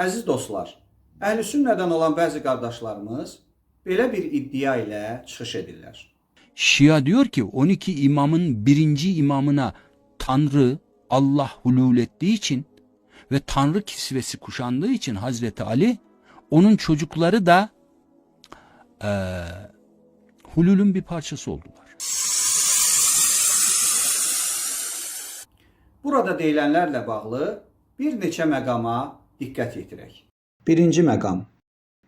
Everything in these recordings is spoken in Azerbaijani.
Əziz dostlar, Əhl-i Sünnədən olan bəzi qardaşlarımız belə bir iddia ilə çıxış edirlər. Şia diyor ki 12 imamın birinci imamına Tanrı, Allah hulul ettiği için ve Tanrı kisvesi kuşandığı için Hazreti Ali, onun çocukları da hululün bir parçası oldular. Burada deyilənlərlə bağlı bir neçə məqama diqqət yetirək. Birinci məqam.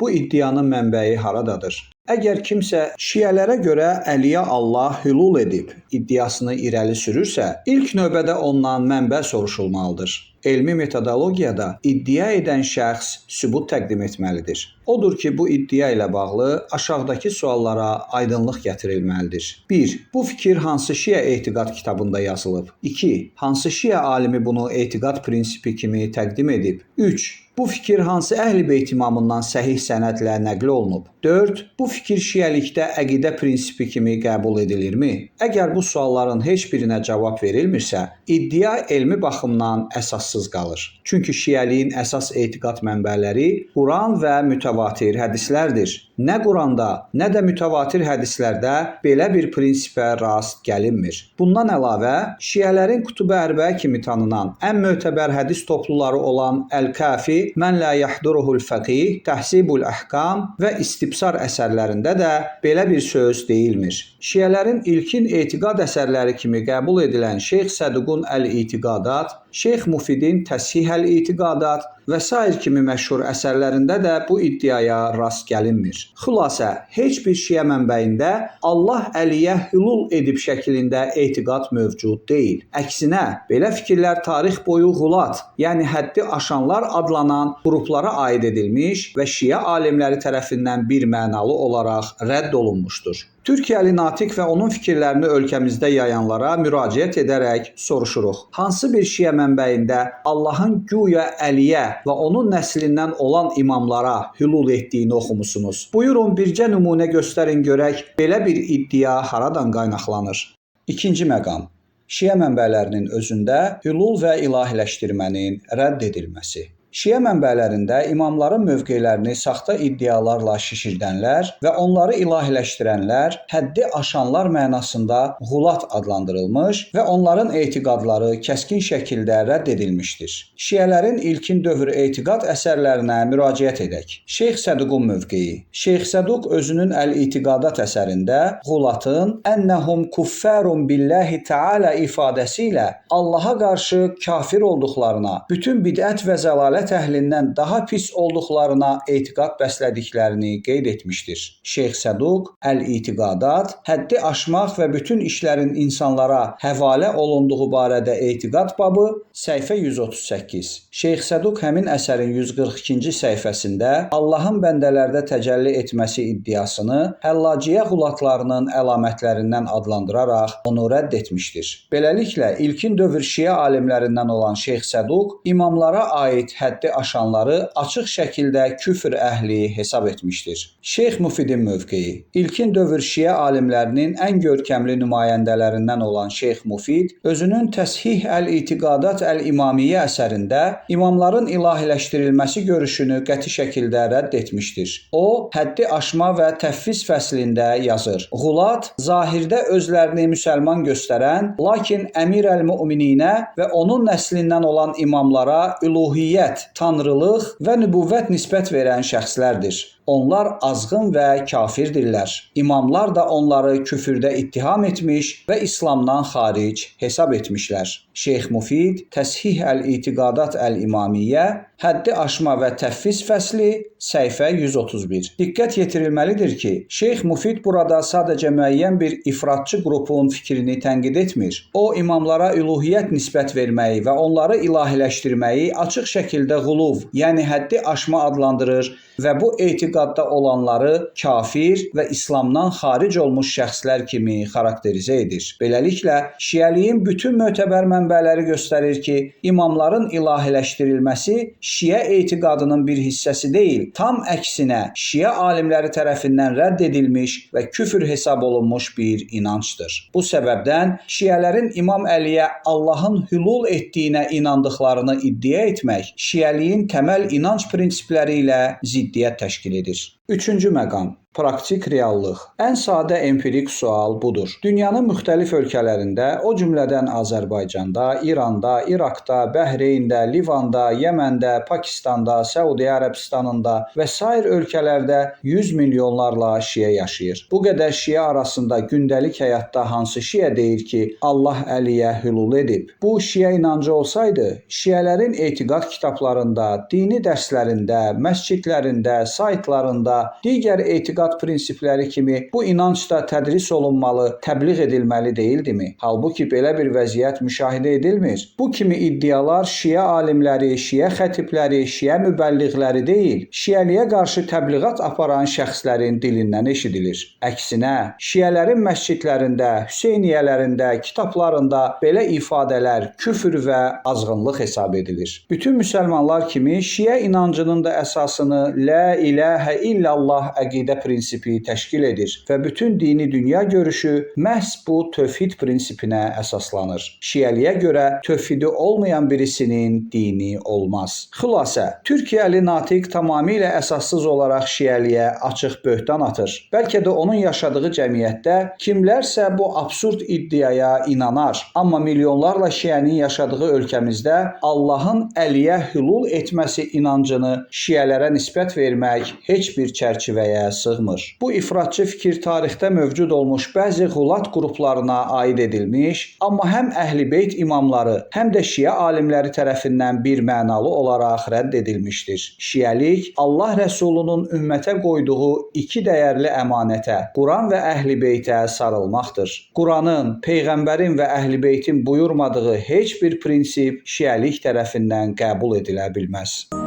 Bu iddianın mənbəyi haradadır? Əgər kimsə şiələrə görə Əliyə Allah hülul edib iddiasını irəli sürürsə, ilk növbədə ondan mənbə soruşulmalıdır. Elmi metodologiyada iddia edən şəxs sübut təqdim etməlidir. Odur ki, bu iddia ilə bağlı aşağıdakı suallara aydınlıq gətirilməlidir. 1. Bu fikir hansı şiə etiqad kitabında yazılıb? 2. Hansı şiə alimi bunu etiqad prinsipi kimi təqdim edib? 3. Bu fikir hansı Əhl-i Beyt imamından səhih sənədlə nəql olunub? 4. Bu fikir şiəlikdə əqidə prinsipi kimi qəbul edilirmi? Əgər bu sualların heç birinə cavab verilmirsə, iddia elmi baxımdan əsassız qalır. Çünki şiəliyin əsas etiqad mənbələri Quran və mütəvatir hədislərdir. Nə Quranda, nə də mütəvatir hədislərdə belə bir prinsipə rast gəlinmir. Bundan əlavə, şiələrin Qutub-ı Ərbə kimi tanınan ən mötəbər hədis topluları olan Əl-Kafi, Mən la yahduruhul fəqih, Təhsibul Əhkam və İstibsar əsərlərində də belə bir söz deyilmir. Şiələrin ilkin etiqad əsərləri kimi qəbul edilən Şeyx Səduqun Əl-İtiqadat, Şeyx Mufidin Təshih Əl-İtiqadat və sair kimi məşhur əsərlərində də bu iddiaya rast gəlinmir. Xülasə, heç bir şiə mənbəyində Allah Əliyə hülul edib şəklində etiqad mövcud deyil. Əksinə, belə fikirlər tarix boyuğulat, yəni həddi aşanlar adlanan qruplara aid edilmiş və şiə alimləri tərəfindən bir mənalı olaraq rədd olunmuşdur. Türkiyəli natiq və onun fikirlərini ölkəmizdə yayanlara müraciət edərək soruşuruq. Hansı bir şiə mənbəyində Allahın güya Əliyə və onun nəslindən olan imamlara hülul etdiyini oxumusunuz? Buyurun, bircə nümunə göstərin görək, belə bir iddia haradan qaynaqlanır? İkinci məqam. Şiə mənbələrinin özündə hülul və ilahiləşdirmənin rədd edilməsi. Şiə mənbələrində imamların mövqelərini saxta iddialarla şişirdənlər və onları ilahiləşdirənlər həddi aşanlar mənasındağulat adlandırılmış və onların etiqadları kəskin şəkildə rədd edilmişdir. Şiələrin ilkin dövr etiqad əsərlərinə müraciət edək. Şeyx Səduqun mövqeyi. Şeyx Səduq özünün Əl-İtiqadat əsərindəğulatın "Ennəhum kuffərun billahi Teala" ifadəsi ilə Allaha qarşı kafir olduqlarına, bütün bidət və zəlalət əhlindən daha pis olduqlarına etiqad bəslədiklərini qeyd etmişdir. Şeyx Səduq Əl-İtiqadat, həddi aşmaq və bütün işlərin insanlara həvalə olunduğu barədə etiqad babı, səhifə 138. Şeyx Səduq həmin əsərin 142-ci səhifəsində Allahın bəndələrdə təcəlli etməsi iddiasını həllaciyyə qulatlarının əlamətlərindən adlandıraraq onu rədd etmişdir. Beləliklə, ilkin dövr şiə alimlərindən olan Şeyx Səduq imamlara aid həddi aşanları açıq şəkildə küfr əhli hesab etmişdir. Şeyx Mufidin mövqeyi. İlkin dövr şiə alimlərinin ən görkəmli nümayəndələrindən olan Şeyx Mufid özünün Təshih Əl-İtiqadat Əl-İmamiyyə əsərində imamların ilahiləşdirilməsi görüşünü qəti şəkildə rədd etmişdir. O, həddi aşma və təfviz fəslində yazır.Ğulat, zahirdə özlərini müsəlman göstərən, lakin Əmir əl-Mümininə və onun nəslindən olan imamlara üluhiyyət, tanrılıq və nübüvvət nisbət verən şəxslərdir. Onlar azğın və kafirdirlər. İmamlar da onları küfürdə ittiham etmiş və İslamdan xaric hesab etmişlər. Şeyx Mufid, Təshih Əl-İtiqadat Əl-İmamiyyə, həddi aşma və təfviz fəsli, səhifə 131. Diqqət yetirilməlidir ki, Şeyx Mufid burada sadəcə müəyyən bir ifratçı qrupun fikrini tənqid etmir. O, imamlara üluhiyyət nisbət verməyi və onları ilahiləşdirməyi açıq şəkildəğuluv, yəni həddi aşma adlandırır və bu etiqad etiqadda olanları kafir və İslamdan xaric olmuş şəxslər kimi xarakterizə edir. Beləliklə, şiəliyin bütün mötəbər mənbələri göstərir ki, imamların ilahiləşdirilməsi şiə etiqadının bir hissəsi deyil, tam əksinə şiə alimləri tərəfindən rədd edilmiş və küfr hesab olunmuş bir inancdır. Bu səbəbdən şiələrin İmam Əliyə Allahın hülul etdiyinə inandıqlarını iddia etmək şiəliyin təməl inanc prinsipləri ilə ziddiyyət təşkil edir. Üçüncü məqam. Praktik reallıq. Ən sadə empirik sual budur. Dünyanın müxtəlif ölkələrində, o cümlədən Azərbaycanda, İranda, İraqda, Bəhreyndə, Livanda, Yəməndə, Pakistanda, Səudiyyə Ərəbistanında və sair ölkələrdə 100 milyonlarla şiə yaşayır. Bu qədər şiə arasında gündəlik həyatda hansı şiə deyir ki, Allah Əliyə hülul edib? Bu şiə inancı olsaydı, şiələrin etiqad kitablarında, dini dərslərində, məscidlərində, saytlarında, digər etiqad prinsipləri kimi bu inanc da tədris olunmalı, təbliğ edilməli deyildimi? Halbuki belə bir vəziyyət müşahidə edilmir. Bu kimi iddialar şiə alimləri, şiə xətibləri, şiə mübəlliğləri deyil, şiəliyə qarşı təbliğat aparan şəxslərin dilindən eşidilir. Əksinə, şiələrin məscidlərində, Hüseyniyələrində, kitablarında belə ifadələr küfr və azğınlıq hesab edilir. Bütün müsəlmanlar kimi şiə inancının da əsasını La ilahə illallah əqidə prinsipi təşkil edir və bütün dini dünya görüşü məhz bu tövhid prinsipinə əsaslanır. Şiəliyə görə tövhidi olmayan birisinin dini olmaz. Xülasə, Türkiyəli natiq tamamilə əsassız olaraq şiəliyə açıq böhtan atır. Bəlkə də onun yaşadığı cəmiyyətdə kimlərsə bu absurd iddiaya inanar. Amma milyonlarla şiənin yaşadığı ölkəmizdə Allahın Əliyə hülul etməsi inancını şiələrə nisbət vermək heç bir çərçivəyə sığmır. Bu ifratçı fikir tarixdə mövcud olmuş bəziğulat qruplarına aid edilmiş, amma həm Əhl-i Beyt imamları, həm də şiə alimləri tərəfindən bir mənalı olaraq rədd edilmişdir. Şiəlik Allah Rəsulunun ümmətə qoyduğu iki dəyərli əmanətə, Quran və Əhl-i Beytə sarılmaqdır. Quranın, Peyğəmbərin və Əhl-i Beytin buyurmadığı heç bir prinsip şiəlik tərəfindən qəbul edilə bilməz.